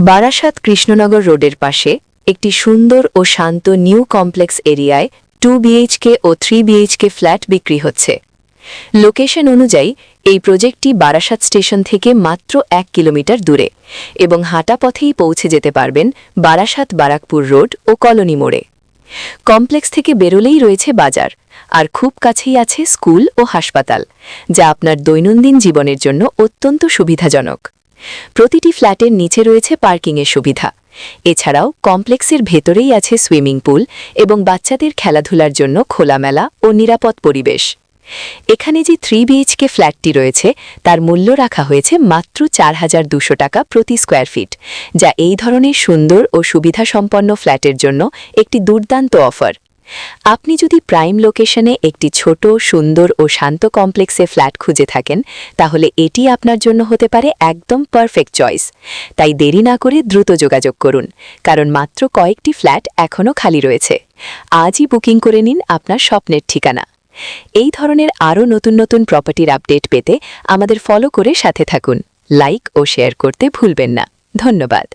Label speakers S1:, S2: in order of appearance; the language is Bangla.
S1: বারাসাত কৃষ্ণনগর রোডের পাশে একটি সুন্দর ও শান্ত নিউ কমপ্লেক্স এরিয়ায় 2 বিএইচকে ও 3 বিএইচকে ফ্ল্যাট বিক্রি হচ্ছে। লোকেশন অনুযায়ী এই প্রজেক্টটি বারাসাত স্টেশন থেকে মাত্র 1 কিলোমিটার দূরে এবং হাঁটা পথেই পৌঁছে যেতে পারবেন বারাসাত বারাকপুর রোড ও কলোনি মোড়ে। কমপ্লেক্স থেকে বেরোলেই রয়েছে বাজার, আর খুব কাছেই আছে স্কুল ও হাসপাতাল, যা আপনার দৈনন্দিন জীবনের জন্য অত্যন্ত সুবিধাজনক। প্রতিটি ফ্ল্যাটের নিচে রয়েছে পার্কিংয়ের সুবিধা। এছাড়াও কমপ্লেক্সের ভেতরেই আছে সুইমিং পুল এবং বাচ্চাদের খেলাধুলার জন্য খোলামেলা ও নিরাপদ পরিবেশ। এখানে যে 3 বিএইচকে ফ্ল্যাটটি রয়েছে তার মূল্য রাখা হয়েছে মাত্র ৪,২০০ টাকা প্রতি স্কোয়ার ফিট, যা এই ধরনের সুন্দর ও সুবিধাসম্পন্ন ফ্ল্যাটের জন্য একটি দুর্দান্ত অফার। আপনি যদি প্রাইম লোকেশনে একটি ছোট, সুন্দর ও শান্ত কমপ্লেক্সে ফ্ল্যাট খুঁজে থাকেন, তাহলে এটি আপনার জন্য হতে পারে একদম পারফেক্ট চয়েস। তাই দেরি না করে দ্রুত যোগাযোগ করুন, কারণ মাত্র কয়েকটি ফ্ল্যাট এখনও খালি রয়েছে। আজই বুকিং করে নিন আপনার স্বপ্নের ঠিকানা। এই ধরনের আরও নতুন নতুন প্রপার্টির আপডেট পেতে আমাদের ফলো করে সাথে থাকুন। লাইক ও শেয়ার করতে ভুলবেন না। ধন্যবাদ।